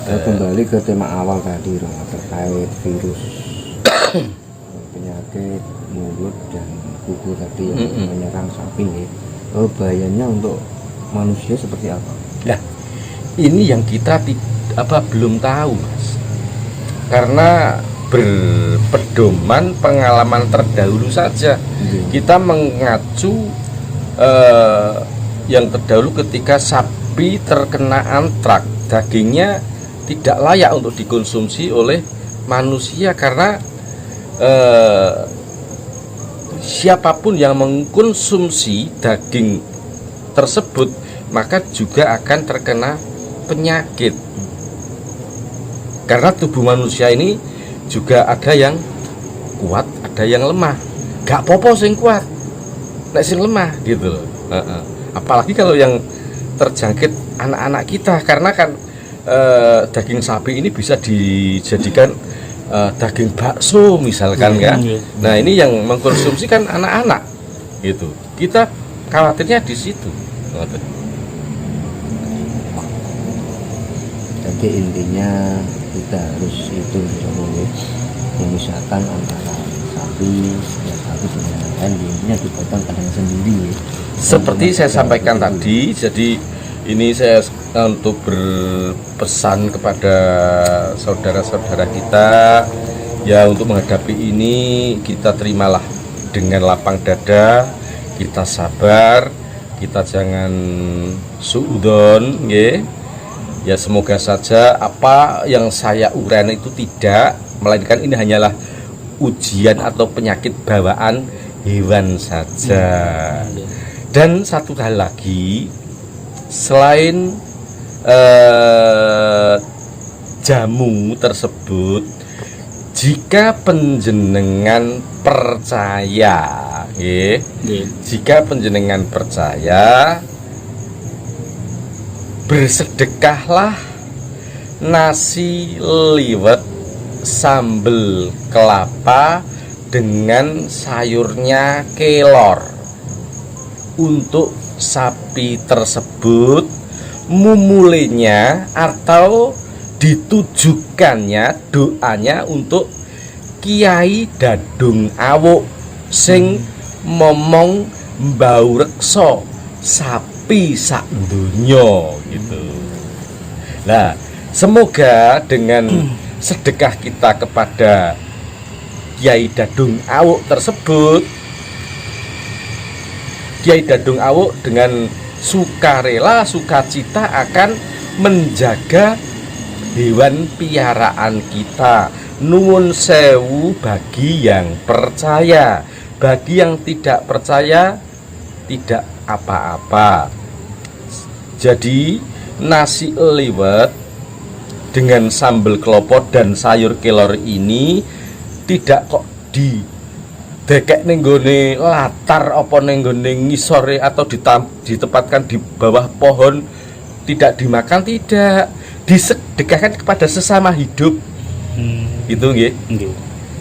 Kembali ke tema awal tadi terkait virus penyakit mulut dan kuku tadi yang menyerang sapi ya. Bahayanya untuk manusia seperti apa? Nah, ini yang kita belum tahu, Mas. Karena berpedoman pengalaman terdahulu saja. Kita mengacu yang terdahulu ketika sapi terkena antrak, dagingnya tidak layak untuk dikonsumsi oleh manusia karena siapapun yang mengkonsumsi daging tersebut maka juga akan terkena penyakit. Karena tubuh manusia ini juga ada yang kuat, ada yang lemah. Gak popo sing kuat, nek sing lemah gitu loh. Apalagi kalau yang terjangkit anak-anak kita, karena kan daging sapi ini bisa dijadikan daging bakso misalkan kan. Nah, ini yang mengkonsumsi kan anak-anak gitu. Kita khawatirnya di situ. Jadi intinya kita harus itu memisahkan antara sapi dengan yang lain, intinya dipotong kandang sendiri. Seperti saya sampaikan tadi, jadi ini saya untuk berpesan kepada saudara-saudara kita ya, untuk menghadapi ini kita terimalah dengan lapang dada, kita sabar, kita jangan suudon ya, semoga saja apa yang saya uraikan itu tidak, melainkan ini hanyalah ujian atau penyakit bawaan hewan saja. Dan satu hal lagi, selain jamu tersebut, jika panjenengan percaya, jika panjenengan percaya, bersedekahlah nasi liwet sambal kelapa dengan sayurnya kelor untuk sapi tersebut, mumulenya atau ditujukannya doanya untuk Kiai Dadung Awuk sing momong mbau reksa sapi sak donya gitu. Nah, semoga dengan sedekah kita kepada Kiai Dadung Awuk tersebut, Kiai Dadung Awuk dengan sukarela, sukacita akan menjaga hewan piaraan kita. Nuwun sewu bagi yang percaya, bagi yang tidak percaya tidak apa-apa. Jadi nasi liwet dengan sambal klopo dan sayur kelor ini tidak kok dekek ning nggone latar apa ning nggone ngisore atau ditempatkan di bawah pohon, tidak dimakan, tidak, disedekahkan kepada sesama hidup. Itu nggih.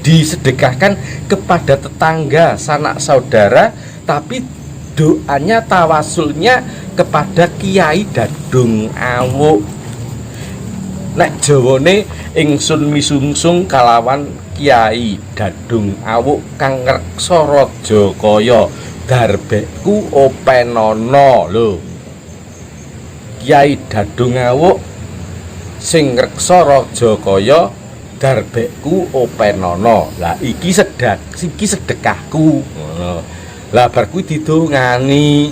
Disedekahkan kepada tetangga, sanak saudara, tapi doanya tawasulnya kepada Kiai Dadung Awuk. Nek Jawane ingsun misungsung kalawan Kiai Dadung Awuk kang ngreksa raja kaya darbekku openono lho. Kiai Dadung Awuk sing ngreksa raja kaya darbekku openono. Lah iki sedekahku ngono. Lah bar kuwi didongani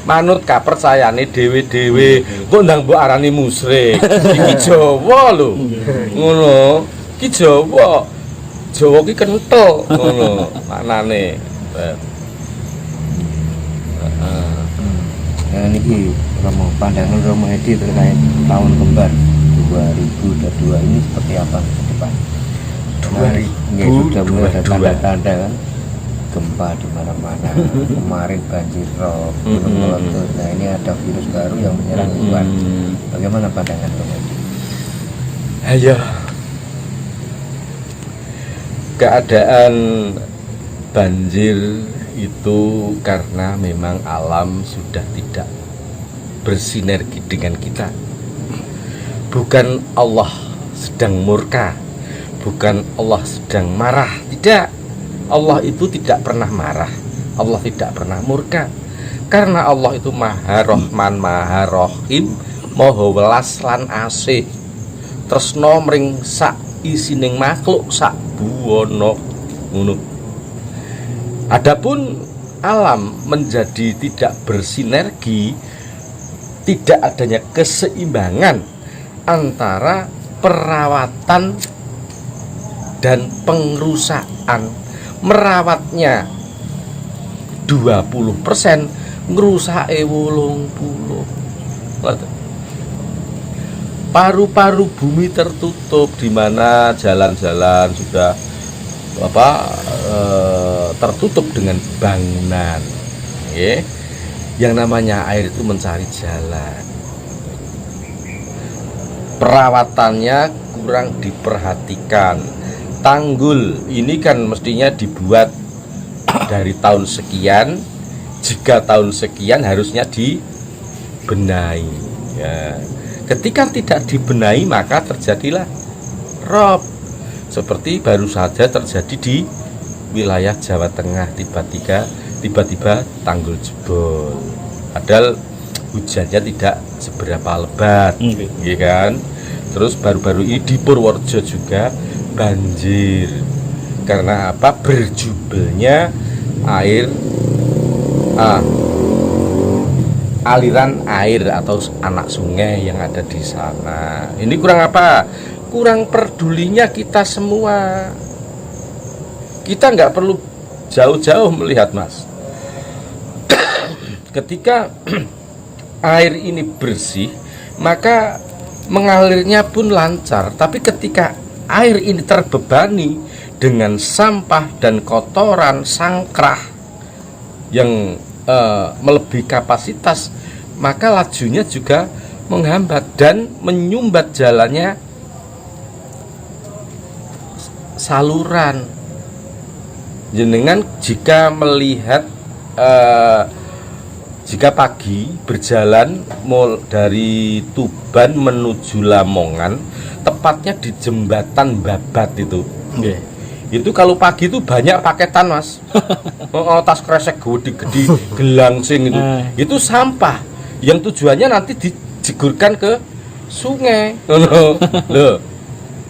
manut kapercayane dhewe-dhewe. Kok ndang mbok arani musyrik. Iki Jawa lho. Ngono. Iki Jawa. Jawa ki kenthel ngono maknane. Nah niki Romo, pandangan Romo Edi terkait tahun kembar 2022 ini seperti apa ke depan? 2022 sudah mulai ada tanda-tanda kan gempa di mana-mana. Kemarin banjir rob, gunung meletus. Nah ini ada virus baru yang menyerang hewan. Bagaimana pandangan Romo Edi? Ayo, keadaan banjir itu karena memang alam sudah tidak bersinergi dengan kita. bukan Allah sedang murka, bukan Allah sedang marah, tidak. Allah itu tidak pernah marah, Allah tidak pernah murka, karena Allah itu Maha Rahman Maha Rahim, Maha welas lan asih, tresna mring sak isining makhluk sak buwana ngono. Adapun alam menjadi tidak bersinergi, tidak adanya keseimbangan antara perawatan dan pengerusakan. Merawatnya 20%, ngerusake 80%. Paru-paru bumi tertutup, di mana jalan-jalan sudah tertutup dengan bangunan. Yang namanya air itu mencari jalan. Perawatannya kurang diperhatikan. Tanggul ini kan mestinya dibuat dari tahun sekian, jika tahun sekian harusnya dibenahi ya. Ketika tidak dibenahi maka terjadilah rob, seperti baru saja terjadi di wilayah Jawa Tengah, tiba-tiba tanggul jebol, padahal hujannya tidak seberapa lebat, ya kan. Terus baru-baru ini di Purworejo juga banjir, karena apa? Berjubelnya air aliran air atau anak sungai yang ada di sana. Ini kurang apa? Kurang pedulinya kita semua. Kita nggak perlu jauh-jauh melihat, Mas. Ketika air ini bersih, maka mengalirnya pun lancar. Tapi ketika air ini terbebani dengan sampah dan kotoran sangkrah yang melebihi kapasitas, maka lajunya juga menghambat dan menyumbat jalannya saluran. Jenengan jika melihat jika pagi berjalan dari Tuban menuju Lamongan, tepatnya di jembatan Babat itu. Itu kalau pagi itu banyak paketan, Mas. Tas kresek gede-gede, gelangsing itu. Itu sampah yang tujuannya nanti dijegurkan ke sungai. Loh.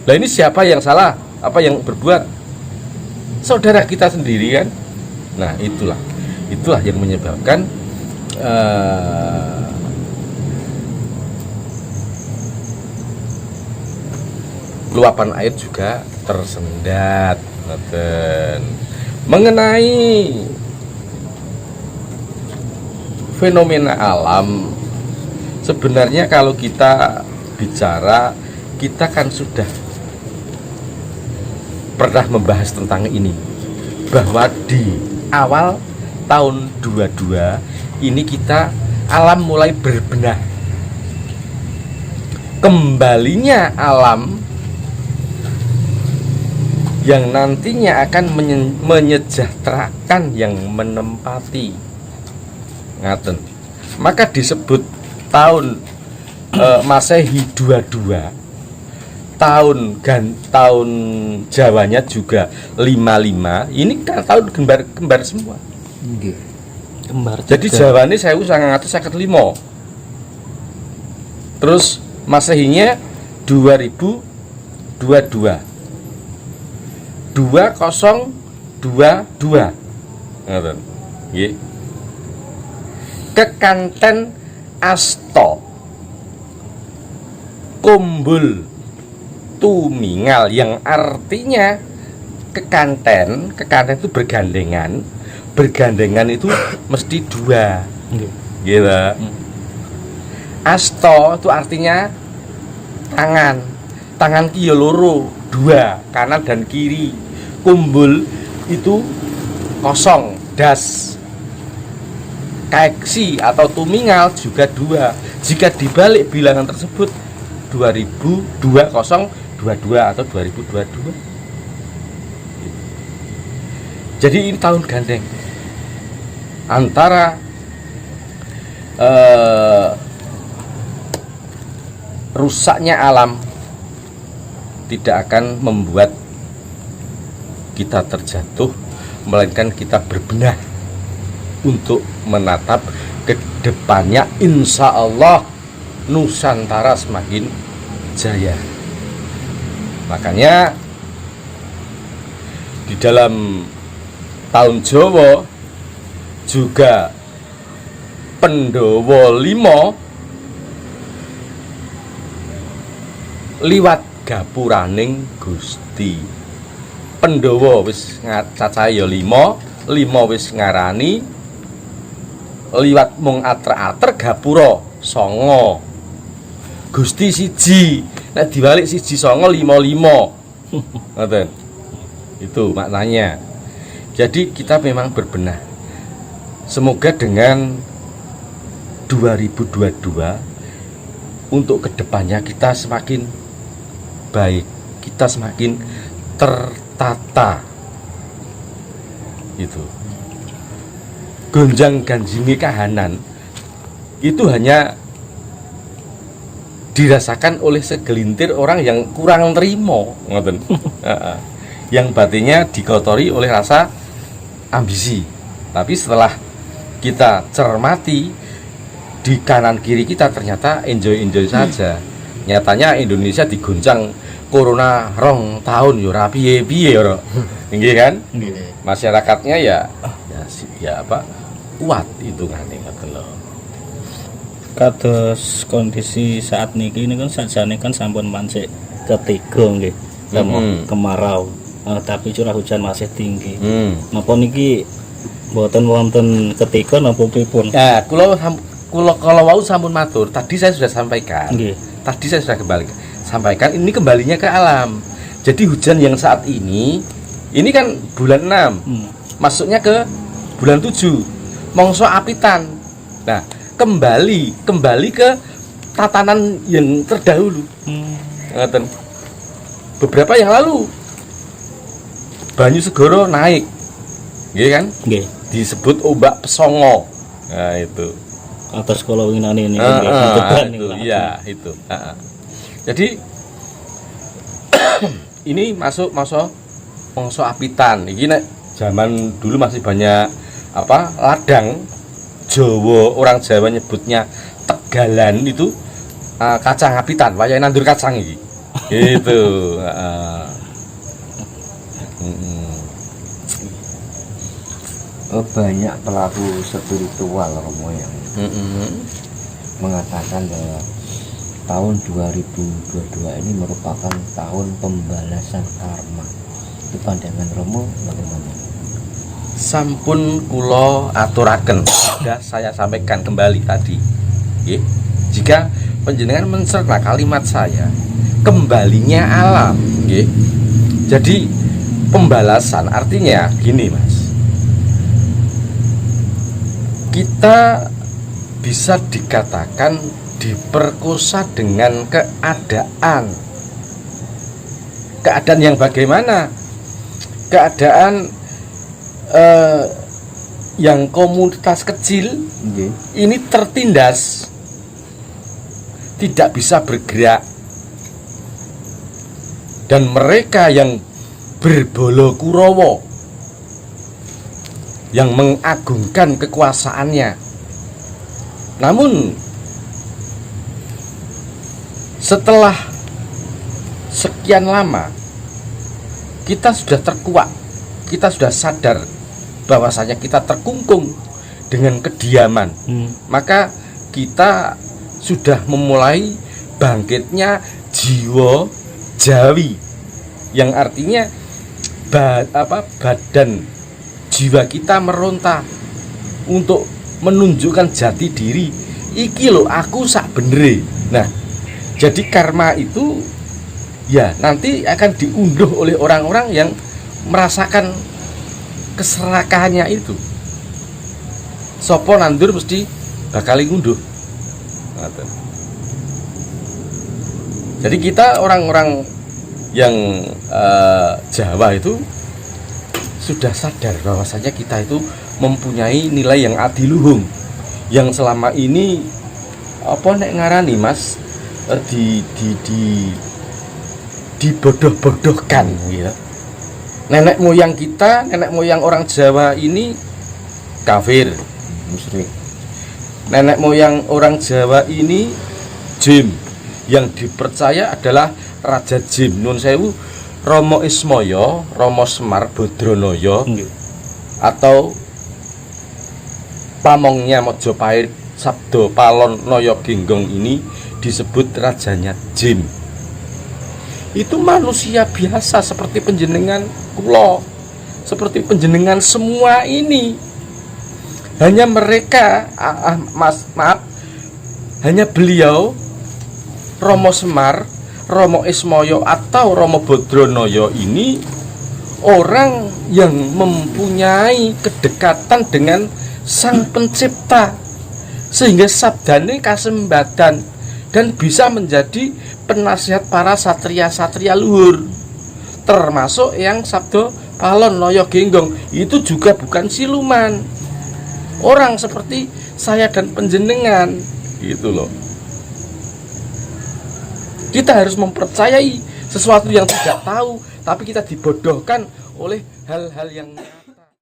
Lah ini siapa yang salah? Apa yang berbuat? Saudara kita sendiri kan. Nah, itulah yang menyebabkan luapan air juga tersendat. Mengenai fenomena alam, sebenarnya kalau kita bicara, kita kan sudah pernah membahas tentang ini, bahwa di awal tahun 22 ini kita alam mulai berbenah. Kembalinya alam yang nantinya akan menyejahterakan yang menempati. Ngaten. Maka disebut tahun Masehi 22. Tahun Jawanya juga 55. Ini kan tahun kembar semua. Kembar. Jadi Jawane 1955. Terus Masehinya 2022. 2022. Ngoten. Nggih. Kekanten asta kumbul tumingal, yang artinya kekanten itu bergandengan itu mesti dua, gitu. Asta itu artinya tangan kiyo loro, dua, kanan dan kiri. Kumbul itu kosong, das. Kaeksi atau tumingal juga dua. Jika dibalik bilangan tersebut 2022 atau 2022. Jadi ini tahun gandeng antara rusaknya alam tidak akan membuat kita terjatuh, melainkan kita berbenah untuk menatap ke depannya. Insya Allah Nusantara semakin jaya. Makanya di dalam tahun Jawa juga Pandhawa 5 liwat gapuraning Gusti. Pandhawa wis cacahe ya 5 wis ngarani, liwat mung ater-ater gapura 9. Gusti siji, nek diwalik siji 9 5. Ngoten. Itu maknanya. Jadi kita memang berbenah. Semoga dengan 2022 untuk kedepannya kita semakin baik, kita semakin tertata. Itu gonjang ganjingi kahanan itu hanya dirasakan oleh segelintir orang yang kurang terima, ngoten. Yang batinnya dikotori oleh rasa ambisi. Tapi setelah kita cermati di kanan kiri kita ternyata enjoy saja. Nyatanya Indonesia digoncang corona 2 tahun yo ra piye-piye yo. Nggih kan? Masyarakatnya ya kuat hitungane ngoten lho. Kados kondisi saat niki ini kan sajane kan sampun mancik ketiga nggih. Kemarau. Tapi curah hujan masih tinggi. Napa niki mboten wonten ketiga napa pripun? Ya, kula kalau wau sampun matur, tadi saya sudah sampaikan. Nggih. Tadi saya sudah sampaikan ini kembalinya ke alam. Jadi hujan yang saat ini kan bulan 6. Masuknya ke bulan 7. Mongso apitan. Nah, kembali ke tatanan yang terdahulu. Ngoten. Beberapa yang lalu banyu segoro naik. Nggih kan? Nggih. Disebut ombak pesongo. Nah, itu. Atas kalau winane ini itu, iya itu. Jadi ini masuk mongso apitan. Iki nek zaman dulu masih banyak ladang Jawa, orang Jawa nyebutnya tegalan itu kacang apitan, wayahe nandur kacang iki. Gitu. Banyak pelaku spiritual Romo yang mengatakan bahwa tahun 2022 ini merupakan tahun pembalasan karma. Itu pandangan Romo bagaimana? Sampun kula aturaken, sudah saya sampaikan kembali tadi. Jika panjenengan mencerna kalimat saya, kembalinya alam, jadi pembalasan artinya gini Mas. Kita bisa dikatakan diperkosa dengan keadaan yang bagaimana? Keadaan yang komunitas kecil ini tertindas, tidak bisa bergerak, dan mereka yang berbolo Kurawa yang mengagungkan kekuasaannya. Namun setelah sekian lama kita sudah terkuak, kita sudah sadar bahwasanya kita terkungkung dengan kediaman. Maka kita sudah memulai bangkitnya jiwa Jawi, yang artinya badan jiwa kita meronta untuk menunjukkan jati diri. Iki lo aku sak benere. Nah, jadi karma itu ya nanti akan diunduh oleh orang-orang yang merasakan keserakahannya itu. Sopo nandur mesti bakal ngunduh. Jadi kita orang-orang yang Jawa itu sudah sadar bahwasanya kita itu mempunyai nilai yang adiluhung, yang selama ini nek ngarani Mas, dibodoh-bodohkan ya. Nenek moyang kita, nenek moyang orang Jawa ini kafir, musyrik. nenek moyang orang Jawa ini jin, yang dipercaya adalah Raja Jin. Nun sewu, Romo Ismoyo, Romo Semar Badranaya, atau pamongnya Mojopahit Sabdo Palon Noyo Genggong ini disebut rajanya jin. Itu manusia biasa seperti panjenengan kula, seperti panjenengan semua ini. Hanya mereka, hanya beliau Romo Semar, Romo Ismoyo atau Romo Badranaya ini orang yang mempunyai kedekatan dengan Sang Pencipta, sehingga sabdane kasembadan dan bisa menjadi penasihat para satria-satria luhur, termasuk yang Sabdo Palon Noyo Genggong. Itu juga bukan siluman, orang seperti saya dan panjenengan gitu loh. Kita harus mempercayai sesuatu yang tidak tahu, tapi kita dibodohkan oleh hal-hal yang